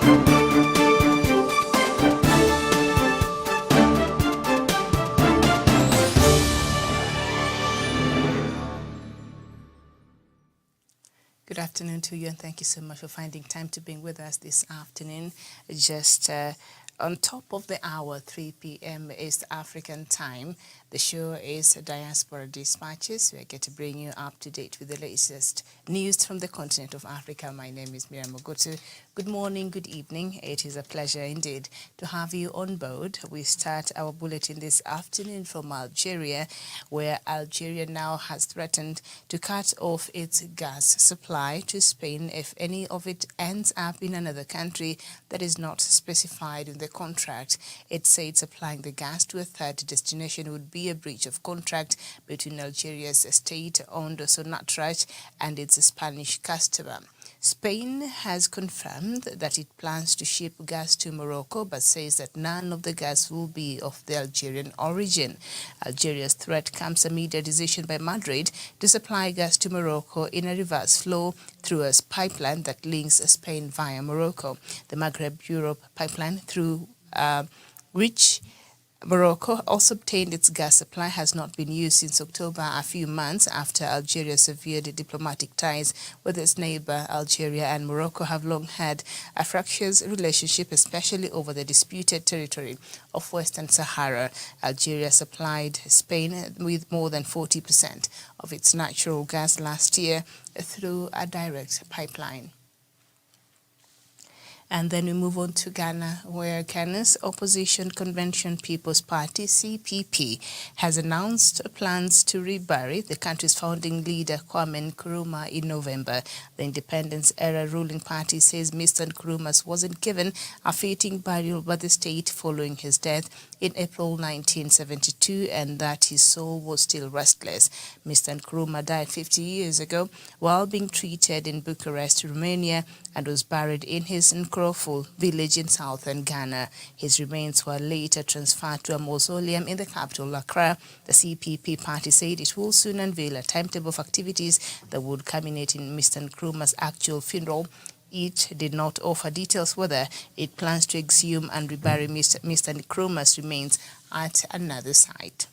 Good afternoon to you, and thank you so much for finding time to be with us this afternoon. Just on top of the hour, 3 p.m. East African time. The show is Diaspora Dispatches. We get to bring you up to date with the latest news from the continent of Africa. My name is Miriam Ogotu. Good morning, good evening. It is a pleasure indeed to have you on board. We start our bulletin this afternoon from Algeria, where Algeria now has threatened to cut off its gas supply to Spain if any of it ends up in another country that is not specified in the contract. It said supplying the gas to a third destination would be a breach of contract between Algeria's state-owned Sonatrach and its Spanish customer. Spain has confirmed that it plans to ship gas to Morocco, but says that none of the gas will be of the Algerian origin. Algeria's threat comes amid a decision by Madrid to supply gas to Morocco in a reverse flow through a pipeline that links Spain via Morocco. The Maghreb-Europe pipeline, through which Morocco also obtained its gas supply, has not been used since October, a few months after Algeria severed diplomatic ties with its neighbor Algeria, and Morocco have long had a fractious relationship, especially over the disputed territory of Western Sahara. Algeria supplied Spain with more than 40% of its natural gas last year through a direct pipeline. And then we move on to Ghana, where Ghana's Opposition Convention People's Party, CPP, has announced plans to rebury the country's founding leader, Kwame Nkrumah, in November. The independence-era ruling party says Mr. Nkrumah wasn't given a fitting burial by the state following his death in April 1972, and that his soul was still restless. Mr. Nkrumah died 50 years ago while being treated in Bucharest, Romania, and was buried in his Nkroful village in southern Ghana. His remains were later transferred to a mausoleum in the capital, Accra. The CPP party said it will soon unveil a timetable of activities that would culminate in Mr. Nkrumah's actual funeral. It did not offer details whether it plans to exhume and rebury Mr. Nkrumah's remains at another site.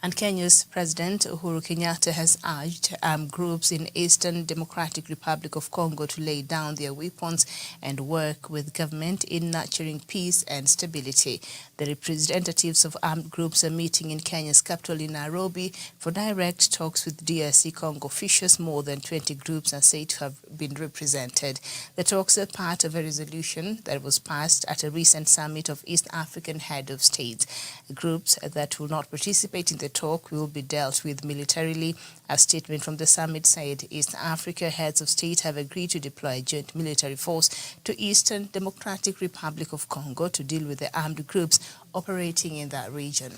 And Kenya's President Uhuru Kenyatta has urged armed groups in Eastern Democratic Republic of Congo to lay down their weapons and work with government in nurturing peace and stability. The representatives of armed groups are meeting in Kenya's capital in Nairobi for direct talks with DRC Congo officials. More than 20 groups are said to have been represented. The talks are part of a resolution that was passed at a recent summit of East African head of states. Groups that will not participate in the talk will be dealt with militarily. A statement from the summit said East Africa heads of state have agreed to deploy a joint military force to Eastern Democratic Republic of Congo to deal with the armed groups operating in that region.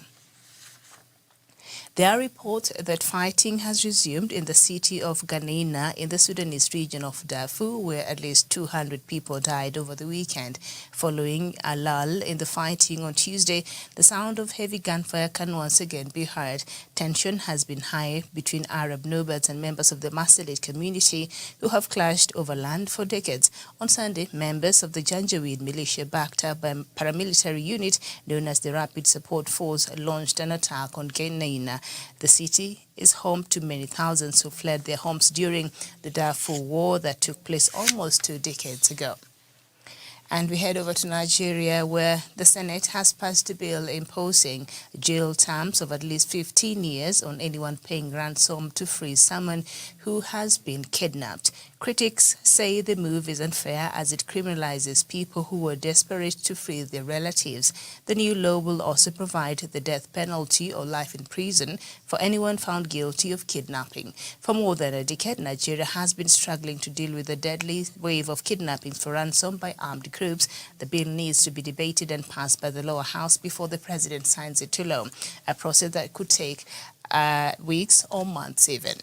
There are reports that fighting has resumed in the city of Guinea in the Sudanese region of Darfur, where at least 200 people died over the weekend. Following a lull in the fighting on Tuesday, the sound of heavy gunfire can once again be heard. Tension has been high between Arab nomads and members of the Masalit community who have clashed over land for decades. On Sunday, members of the Janjaweed militia, backed up by a paramilitary unit known as the Rapid Support Force, launched an attack on Guinea. The city is home to many thousands who fled their homes during the Darfur War that took place almost 2 decades ago. And we head over to Nigeria, where the Senate has passed a bill imposing jail terms of at least 15 years on anyone paying ransom to free someone who has been kidnapped. Critics say the move is unfair as it criminalizes people who were desperate to free their relatives. The new law will also provide the death penalty or life in prison for anyone found guilty of kidnapping. For more than a decade, Nigeria has been struggling to deal with the deadly wave of kidnappings for ransom by armed groups. The bill needs to be debated and passed by the lower house before the president signs it to law, a process that could take weeks or months even.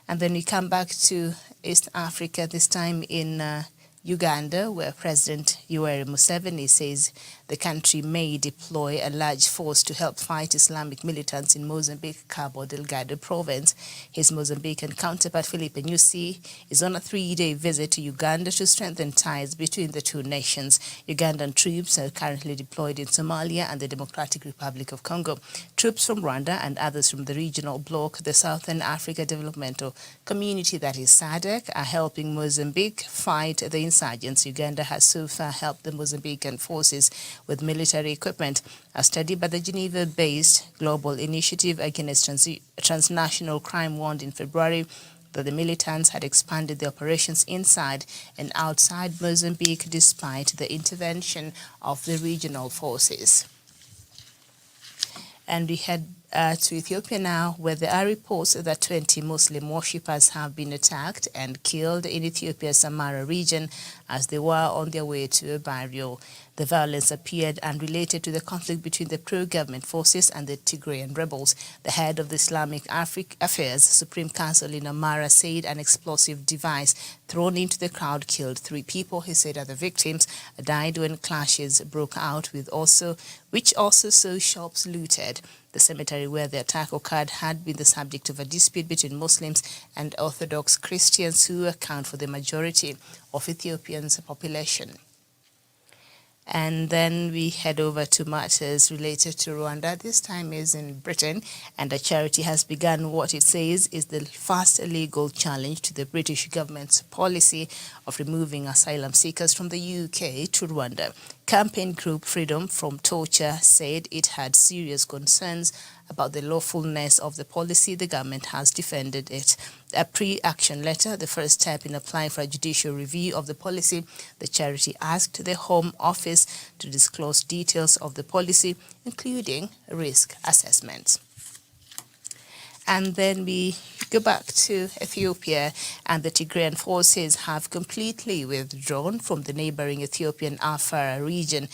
And then we come back to East Africa, this time in Uganda, where President Yoweri Museveni says the country may deploy a large force to help fight Islamic militants in Mozambique, Cabo Delgado province. His Mozambican counterpart, Filipe Nyusi, is on a 3-day visit to Uganda to strengthen ties between the two nations. Ugandan troops are currently deployed in Somalia and the Democratic Republic of Congo. Troops from Rwanda and others from the regional bloc, the Southern Africa Developmental Community, that is SADC, are helping Mozambique fight the insurgents. Uganda has so far helped the Mozambican forces with military equipment. A study by the Geneva-based Global Initiative Against Transnational Crime warned in February that the militants had expanded their operations inside and outside Mozambique despite the intervention of the regional forces. And we head to Ethiopia now, where there are reports that 20 Muslim worshippers have been attacked and killed in Ethiopia's Amara region as they were on their way to a burial. The violence appeared unrelated to the conflict between the pro-government forces and the Tigrayan rebels. The head of the Islamic Affairs Supreme Council in Amara said an explosive device thrown into the crowd killed 3 people. He said other victims died when clashes broke out, which also saw shops looted. The cemetery where the attack occurred had been the subject of a dispute between Muslims and Orthodox Christians, who account for the majority of Ethiopia's population. And then we head over to matters related to Rwanda. This time is in Britain, and a charity has begun what it says is the first legal challenge to the British government's policy of removing asylum seekers from the UK to Rwanda. Campaign group Freedom from Torture said it had serious concerns about the lawfulness of the policy. The government has defended it. A pre-action letter, the first step in applying for a judicial review of the policy. The charity asked the Home Office to disclose details of the policy, including risk assessments. And then we go back to Ethiopia, and the Tigrayan forces have completely withdrawn from the neighboring Ethiopian Afar region.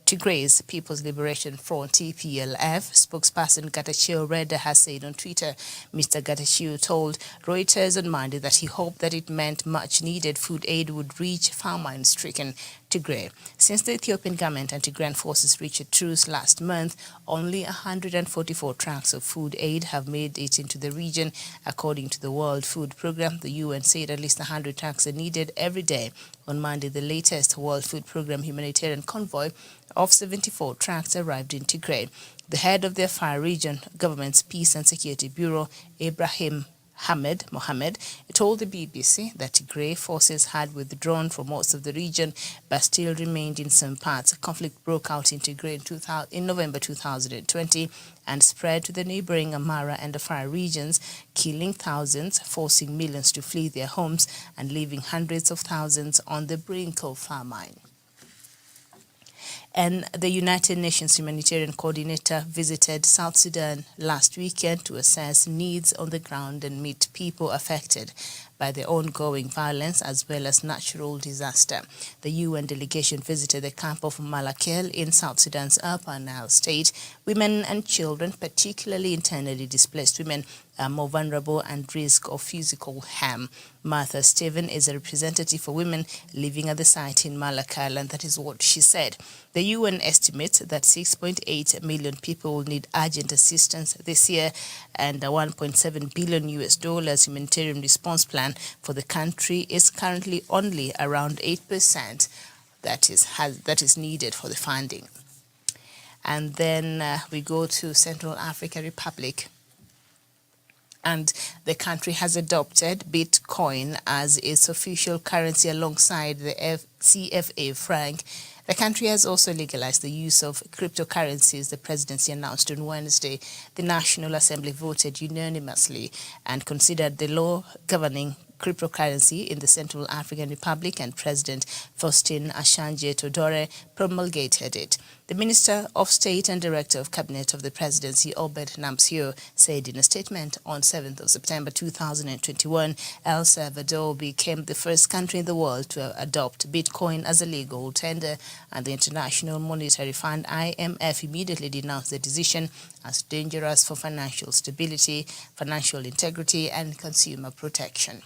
Tigray's People's Liberation Front, TPLF, spokesperson Getachew Reda has said on Twitter. Mr. Getachew told Reuters on Monday that he hoped that it meant much-needed food aid would reach famine-stricken Tigray. Since the Ethiopian government and Tigrayan forces reached a truce last month, only 144 trucks of food aid have made it into the region. According to the World Food Programme, the UN said at least 100 trucks are needed every day. On Monday, the latest World Food Programme humanitarian convoy of 74 trucks arrived in Tigray. The head of the Afar region government's Peace and Security Bureau, Ibrahim Mohammed, told the BBC that Tigray forces had withdrawn from most of the region but still remained in some parts. A conflict broke out in Tigray in November 2020 and spread to the neighboring Amara and Afar regions, killing thousands, forcing millions to flee their homes and leaving hundreds of thousands on the brink of famine. And the United Nations Humanitarian Coordinator visited South Sudan last weekend to assess needs on the ground and meet people affected by the ongoing violence as well as natural disaster. The UN delegation visited the camp of Malakal in South Sudan's Upper Nile state. Women and children, particularly internally displaced women, are more vulnerable and risk of physical harm. Martha Stephen is a representative for women living at the site in Malakal, and that is what she said. The UN estimates that 6.8 million people will need urgent assistance this year, and a $1.7 billion humanitarian response plan for the country is currently only around 8% that is needed for the funding. And then we go to Central African Republic. And the country has adopted Bitcoin as its official currency alongside the CFA franc. The country has also legalized the use of cryptocurrencies, the presidency announced on Wednesday. The National Assembly voted unanimously and considered the law governing cryptocurrency in the Central African Republic, and President Faustin Archange Todore promulgated it. The Minister of State and Director of Cabinet of the Presidency, Obed Namsio, said in a statement on 7th of September 2021, El Salvador became the first country in the world to adopt Bitcoin as a legal tender, and the International Monetary Fund, IMF, immediately denounced the decision as dangerous for financial stability, financial integrity, and consumer protection.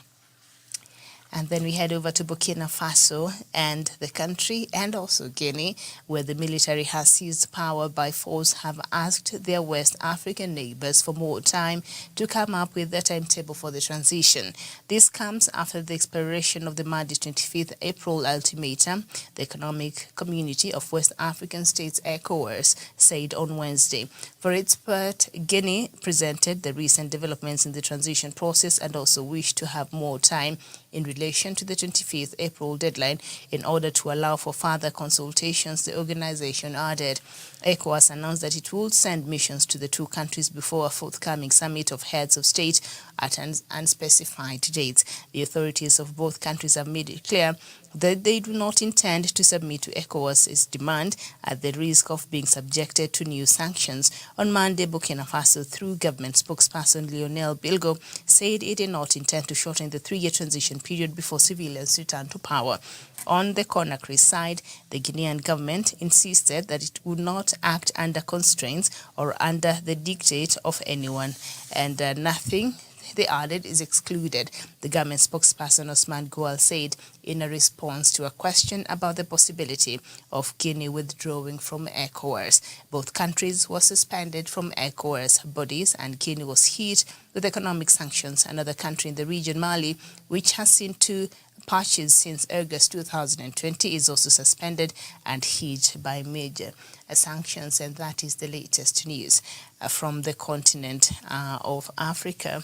And then we head over to Burkina Faso and the country, and also Guinea, where the military has seized power by force, have asked their West African neighbors for more time to come up with a timetable for the transition. This comes after the expiration of the Monday 25th April ultimatum, the Economic Community of West African States ECOWAS said on Wednesday. For its part, Guinea presented the recent developments in the transition process and also wished to have more time in relation to the 25th April deadline in order to allow for further consultations, the organization added. ECOWAS announced that it will send missions to the two countries before a forthcoming summit of heads of state at unspecified dates. The authorities of both countries have made it clear that they do not intend to submit to ECOWAS's demand at the risk of being subjected to new sanctions. On Monday, Burkina Faso, through government spokesperson Lionel Bilgo, said it did not intend to shorten the three-year transition period before civilians return to power. On the Conakry side, the Guinean government insisted that it would not act under constraints or under the dictate of anyone, and nothing, they added, is excluded, the government spokesperson Osman Goual said in a response to a question about the possibility of Guinea withdrawing from ECOWAS. Both countries were suspended from ECOWAS bodies, and Guinea was hit with economic sanctions. Another country in the region, Mali, which has seen two patches since August 2020, is also suspended and hit by major sanctions, and that is the latest news from the continent of Africa.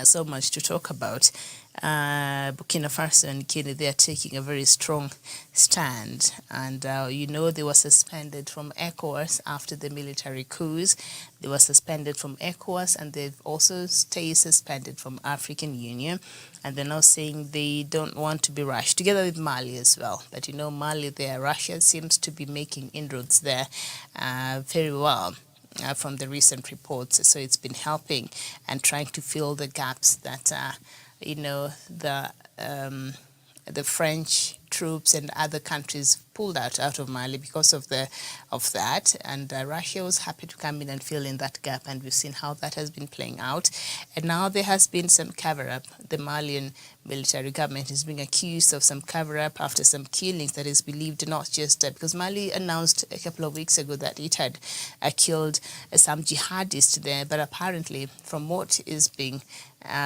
So much to talk about. Burkina Faso and Guinea, they are taking a very strong stand, and they were suspended from ECOWAS after the military coups. They were suspended from ECOWAS, and they've also stayed suspended from African Union, and they're now saying they don't want to be rushed, together with Mali as well. But Mali there, Russia seems to be making inroads there very well. From the recent reports, so it's been helping and trying to fill the gaps that the French troops and other countries pulled out of Mali because of that, and Russia was happy to come in and fill in that gap, and we've seen how that has been playing out. And now there has been some cover-up. The Malian military government is being accused of some cover-up after some killings that is believed not just because Mali announced a couple of weeks ago that it had killed some jihadists there, but apparently from what is being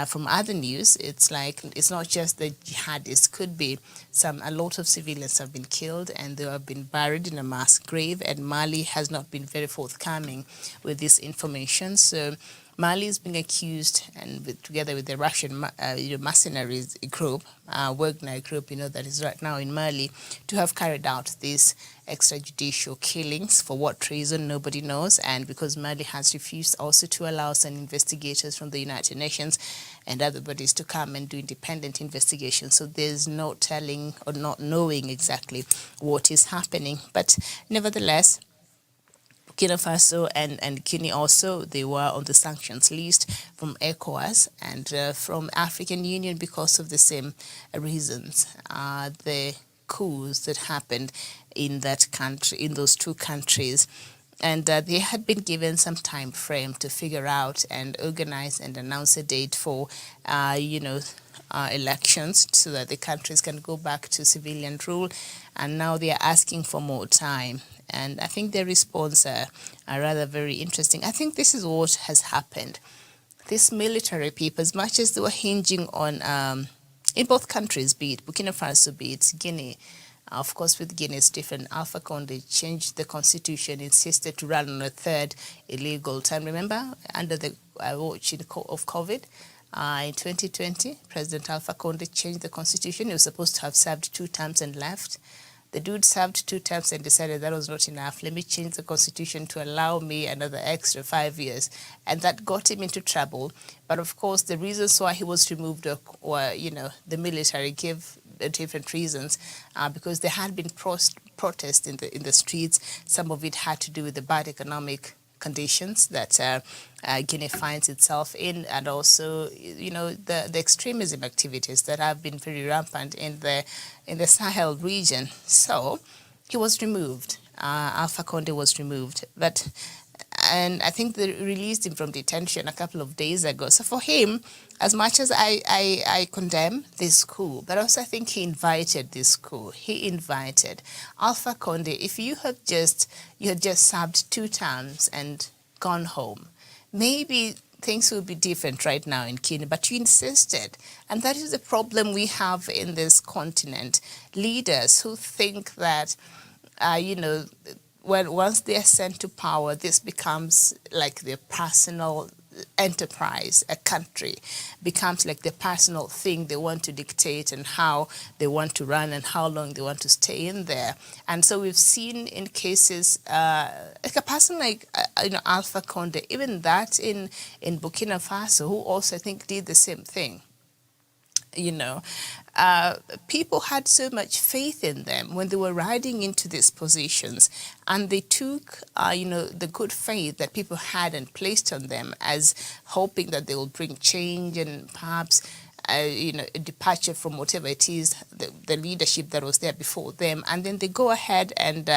from other news, it's not just the jihadists. Could be a lot of civilians have been killed and they have been buried in a mass grave, and Mali has not been very forthcoming with this information. So Mali is being accused, and together with the Russian mercenaries group, Wagner group, that is right now in Mali, to have carried out these extrajudicial killings. For what reason, nobody knows. And because Mali has refused also to allow some investigators from the United Nations and other bodies to come and do independent investigations. So there's no telling or not knowing exactly what is happening. But nevertheless, Burkina Faso and Guinea also, they were on the sanctions list from ECOWAS and from African Union because of the same reasons. The coups that happened in that country, in those two countries, and they had been given some time frame to figure out and organize and announce a date for, elections so that the countries can go back to civilian rule. And now they are asking for more time. And I think their response are rather very interesting. I think this is what has happened. These military people, as much as they were hinging on, in both countries, be it Burkina Faso, be it Guinea, of course with Guinea it's different. Alpha Conde changed the constitution, insisted to run on a third illegal term. Remember, under the watch of COVID, in 2020, President Alpha Conde changed the constitution. He was supposed to have served 2 terms and left. The dude served 2 terms and decided that was not enough. Let me change the constitution to allow me another extra 5 years. And that got him into trouble. But of course, the reasons why he was removed were, the military gave different reasons, because there had been protests in the streets. Some of it had to do with the bad economic conditions that Guinea finds itself in, and also, the extremism activities that have been very rampant in the Sahel region. So he was removed. Alpha Conde was removed. But And I think they released him from detention a couple of days ago. So for him, as much as I condemn this coup, but also I think he invited this coup. He invited Alpha Conde. If you had just served 2 terms and gone home, maybe things would be different right now in Guinea, but you insisted. And that is the problem we have in this continent. Leaders who think that, once they are sent to power, this becomes like their personal enterprise. A country becomes like their personal thing. They want to dictate and how they want to run and how long they want to stay in there. And so we've seen in cases like a person like Alpha Conde, even that in Burkina Faso, who also I think did the same thing. People had so much faith in them when they were riding into these positions, and they took, the good faith that people had and placed on them as hoping that they will bring change and perhaps, a departure from whatever it is, the leadership that was there before them, and then they go ahead and,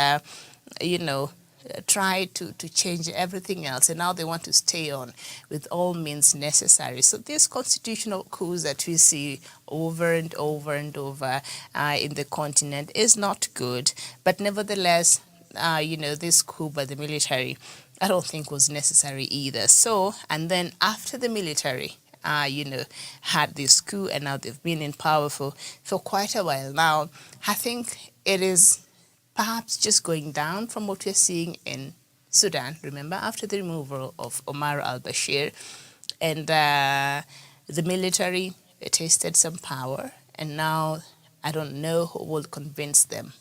try to change everything else, and now they want to stay on with all means necessary. So these constitutional coups that we see over and over and over in the continent is not good. But nevertheless, this coup by the military, I don't think was necessary either. So, and then after the military, had this coup, and now they've been in power for quite a while now, I think it is perhaps just going down from what we're seeing in Sudan. Remember, after the removal of Omar al-Bashir, and the military tasted some power, and now I don't know who will convince them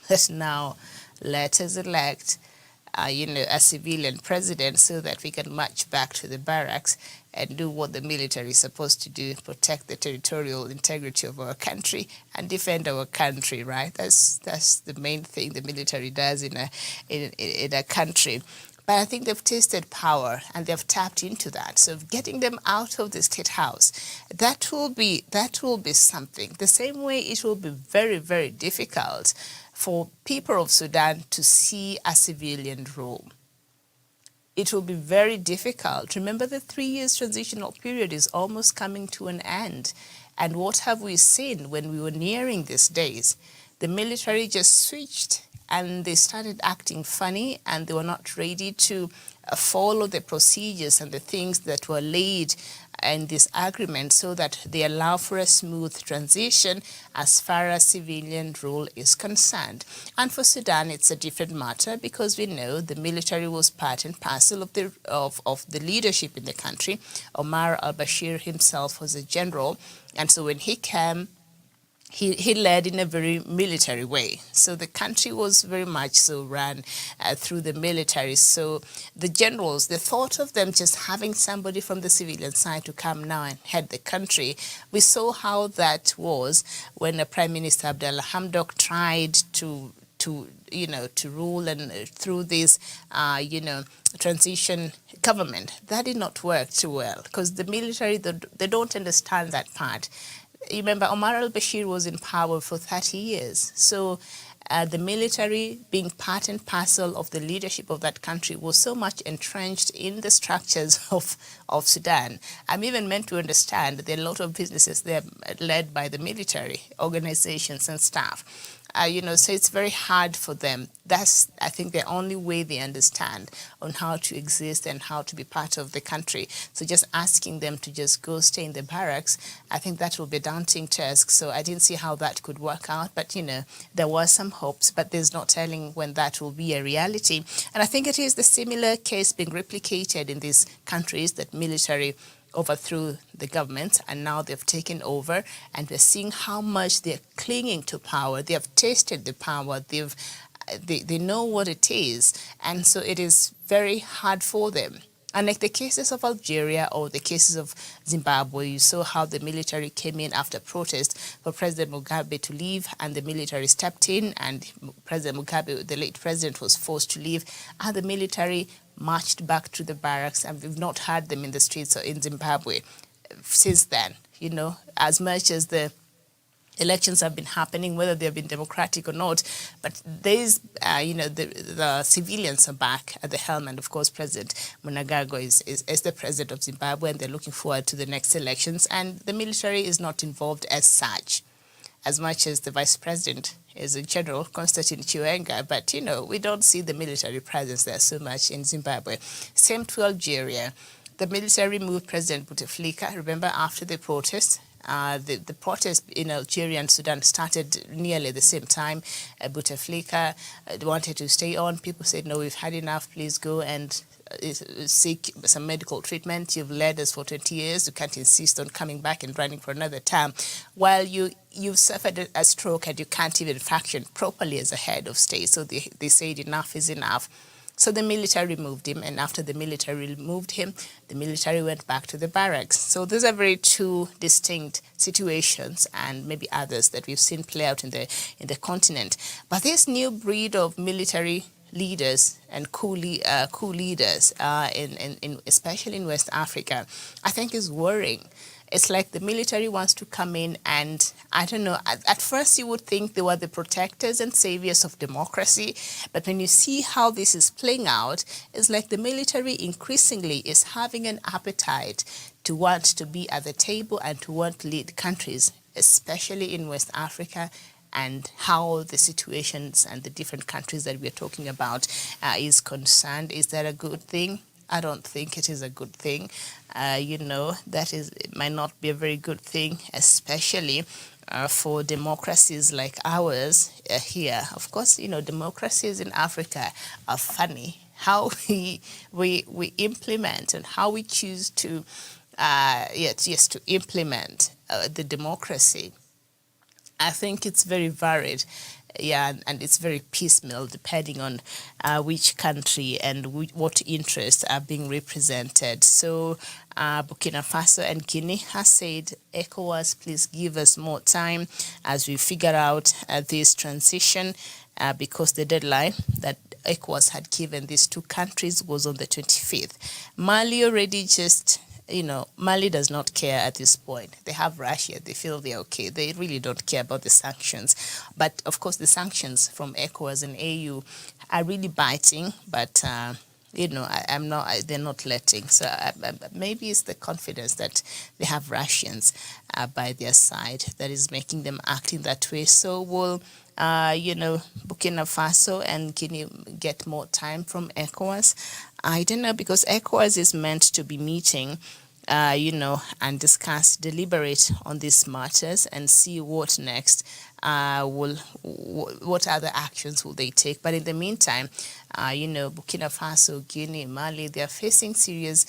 that now let us elect a civilian president so that we can march back to the barracks and do what the military is supposed to do, protect the territorial integrity of our country and defend our country, right? That's the main thing the military does in a country. But I think they've tasted power and they've tapped into that. So getting them out of the state house, that will be something. The same way it will be very, very difficult for people of Sudan to see a civilian rule. It will be very difficult. Remember, the 3 years transitional period is almost coming to an end. And what have we seen when we were nearing these days? The military just switched and they started acting funny, and they were not ready to follow the procedures and the things that were laid in this agreement so that they allow for a smooth transition as far as civilian rule is concerned. And for Sudan, it's a different matter because we know the military was part and parcel of the leadership in the country. Omar al-Bashir himself was a general, and so when he came, he led in a very military way. So the country was very much so run through the military. So the generals, the thought of them just having somebody from the civilian side to come now and head the country, we saw how that was when Prime Minister Abdallah Hamdok tried to rule and through this, transition government. That did not work too well because the military, they don't understand that part. You remember, Omar al-Bashir was in power for 30 years. So the military, being part and parcel of the leadership of that country, was so much entrenched in the structures of Sudan. I'm even meant to understand that there are a lot of businesses there led by the military organizations and staff. So it's very hard for them. That's, I think, the only way they understand on how to exist and how to be part of the country. So just asking them to just go stay in the barracks, I think that will be a daunting task. So I didn't see how that could work out. But, there were some hopes, but there's no telling when that will be a reality. And I think it is the similar case being replicated in these countries that military overthrew the government, and now they've taken over, and we're seeing how much they're clinging to power. They have tasted the power. They know what it is, and so it is very hard for them. And like the cases of Algeria or the cases of Zimbabwe, you saw how the military came in after protest for President Mugabe to leave, and the military stepped in, and President Mugabe, the late president, was forced to leave, and the military marched back to the barracks, and we've not had them in the streets or in Zimbabwe since then. As much as the elections have been happening, whether they've been democratic or not. But there's, the civilians are back at the helm. And of course, President Mnangagwa is the president of Zimbabwe, and they're looking forward to the next elections. And the military is not involved as such, as much as the vice president is a General Constantine Chiwenga. But, we don't see the military presence there so much in Zimbabwe. Same to Algeria. The military moved President Bouteflika, remember, after the protest. The protest in Algeria and Sudan started nearly the same time. Bouteflika wanted to stay on. People said, no, we've had enough. Please go and seek some medical treatment. You've led us for 20 years. You can't insist on coming back and running for another term. While you've suffered a stroke and you can't even function properly as a head of state. So they said enough is enough. So the military removed him, and after the military removed him, the military went back to the barracks. So those are very two distinct situations, and maybe others that we've seen play out in the continent. But this new breed of military leaders and coup leaders, especially in West Africa, I think is worrying. It's like the military wants to come in and, I don't know, at first you would think they were the protectors and saviors of democracy. But when you see how this is playing out, it's like the military increasingly is having an appetite to want to be at the table and to want to lead countries, especially in West Africa, and how the situations and the different countries that we're talking about is concerned. Is that a good thing? I don't think it is a good thing. It might not be a very good thing, especially for democracies like ours here. Of course, democracies in Africa are funny. How we implement and how we choose to, to implement the democracy. I think it's very varied. Yeah, and it's very piecemeal depending on which country and what interests are being represented. So Burkina Faso and Guinea has said, ECOWAS, please give us more time as we figure out this transition because the deadline that ECOWAS had given these two countries was on the 25th. Mali already just... Mali does not care at this point. They have Russia. They feel they're okay. They really don't care about the sanctions. But, of course, the sanctions from ECOWAS and AU are really biting. But, they're not letting. So maybe it's the confidence that they have Russians by their side that is making them acting that way. So will, Burkina Faso and Guinea get more time from ECOWAS? I don't know, because ECOWAS is meant to be meeting, and discuss, deliberate on these matters and see what next what other actions will they take. But in the meantime, Burkina Faso, Guinea, Mali, they are facing serious,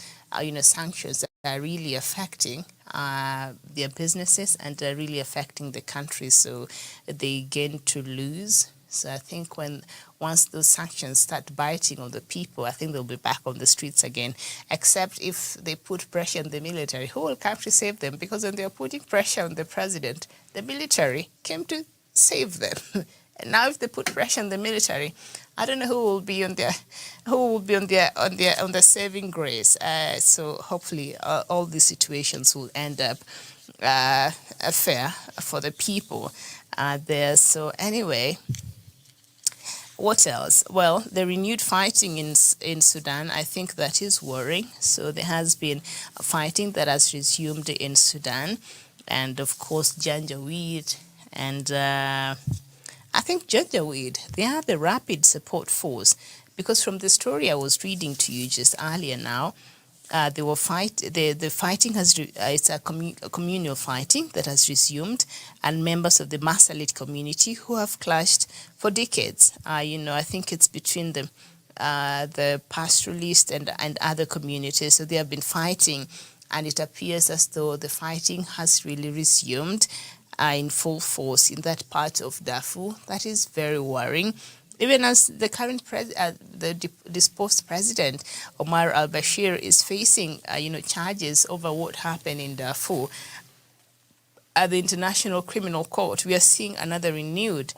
sanctions that are really affecting their businesses and are really affecting the country. So they gain to lose. So I think once those sanctions start biting on the people, I think they'll be back on the streets again, except if they put pressure on the military. Who will come to save them? Because when they're putting pressure on the president, the military came to save them. And now if they put pressure on the military, I don't know who will be on the saving grace. So hopefully all these situations will end up fair for the people there. So anyway, what else? Well, the renewed fighting in Sudan, I think that is worrying. So there has been fighting that has resumed in Sudan. And of course, Janjaweed and I think Janjaweed, they are the rapid support force. Because from the story I was reading to you just earlier now, the fighting has it's a communal fighting that has resumed, and members of the Masalit community who have clashed for decades. I think it's between the pastoralists and other communities. So they have been fighting, and it appears as though the fighting has really resumed in full force in that part of Darfur. That is very worrying. Even as the current disposed president, Omar al-Bashir, is facing, charges over what happened in Darfur at the International Criminal Court, we are seeing another renewed,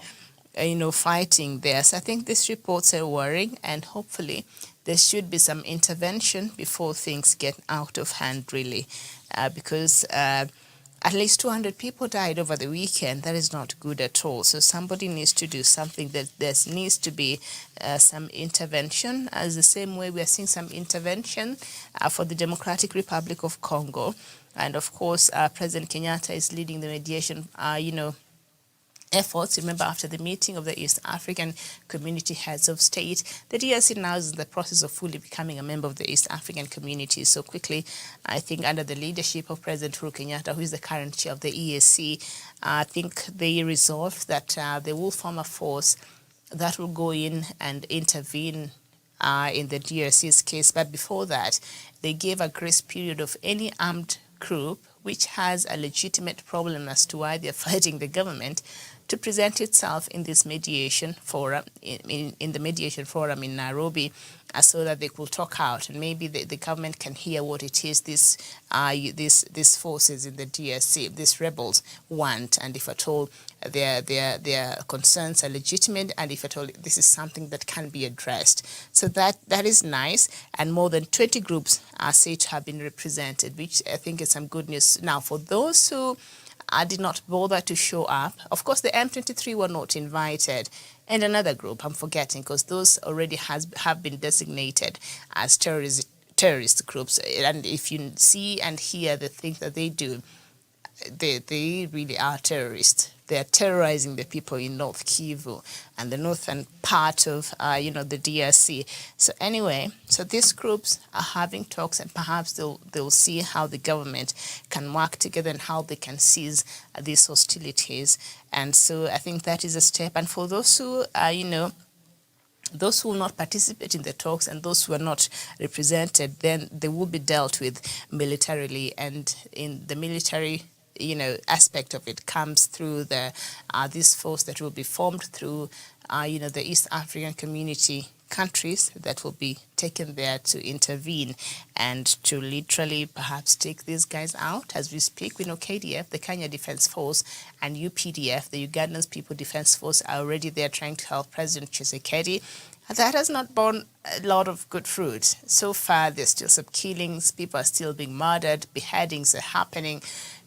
fighting there. So I think these reports are worrying, and hopefully there should be some intervention before things get out of hand, really, because At least 200 people died over the weekend. That is not good at all. So somebody needs to do something. That there needs to be some intervention, as the same way we are seeing some intervention for the Democratic Republic of Congo. And of course, President Kenyatta is leading the mediation, efforts. Remember, after the meeting of the East African Community Heads of State, the DRC now is in the process of fully becoming a member of the East African Community. So quickly, I think under the leadership of President Uhuru Kenyatta, who is the current chair of the EAC, I think they resolved that they will form a force that will go in and intervene in the DRC's case. But before that, they gave a grace period of any armed group which has a legitimate problem as to why they're fighting the government to present itself in this mediation forum, in the mediation forum in Nairobi, so that they could talk out, and maybe the government can hear what it is these forces in the DRC, these rebels want, and if at all their concerns are legitimate, and if at all this is something that can be addressed. So that is nice, and more than 20 groups are said to have been represented, which I think is some good news. Now, for those who did not bother to show up, of course, the M23 were not invited, and another group, I'm forgetting, because those already have been designated as terrorist groups. And if you see and hear the things that they do, they really are terrorists. They are terrorizing the people in North Kivu and the northern part of, the DRC. So anyway, so these groups are having talks, and perhaps they'll see how the government can work together and how they can seize these hostilities. And so I think that is a step. And for those who, those who will not participate in the talks and those who are not represented, then they will be dealt with militarily. And in the military aspect of it comes through this force that will be formed through, the East African Community countries that will be taken there to intervene and to literally perhaps take these guys out. As we speak, we know KDF, the Kenya Defense Force, and UPDF, the Ugandan People Defense Force, are already there trying to help President Tshisekedi. That has not borne a lot of good fruit. So far, there's still some killings, people are still being murdered, beheadings are happening,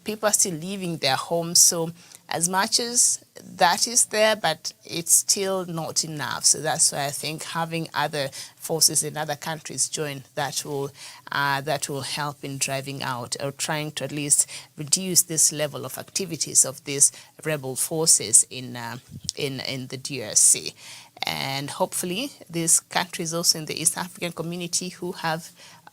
people are still leaving their homes. So as much as that is there, but it's still not enough. So that's why I think having other forces in other countries join, that will help in driving out or trying to at least reduce this level of activities of these rebel forces in the DRC. And hopefully these countries also in the East African Community who have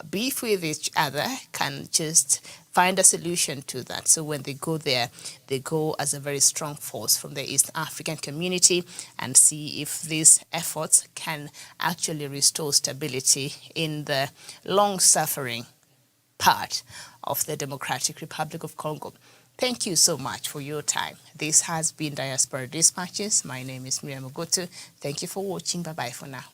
beef with each other can just find a solution to that. So when they go there, they go as a very strong force from the East African Community and see if these efforts can actually restore stability in the long-suffering part of the Democratic Republic of Congo. Thank you so much for your time. This has been Diaspora Dispatches. My name is Miriam Ogotu. Thank you for watching. Bye-bye for now.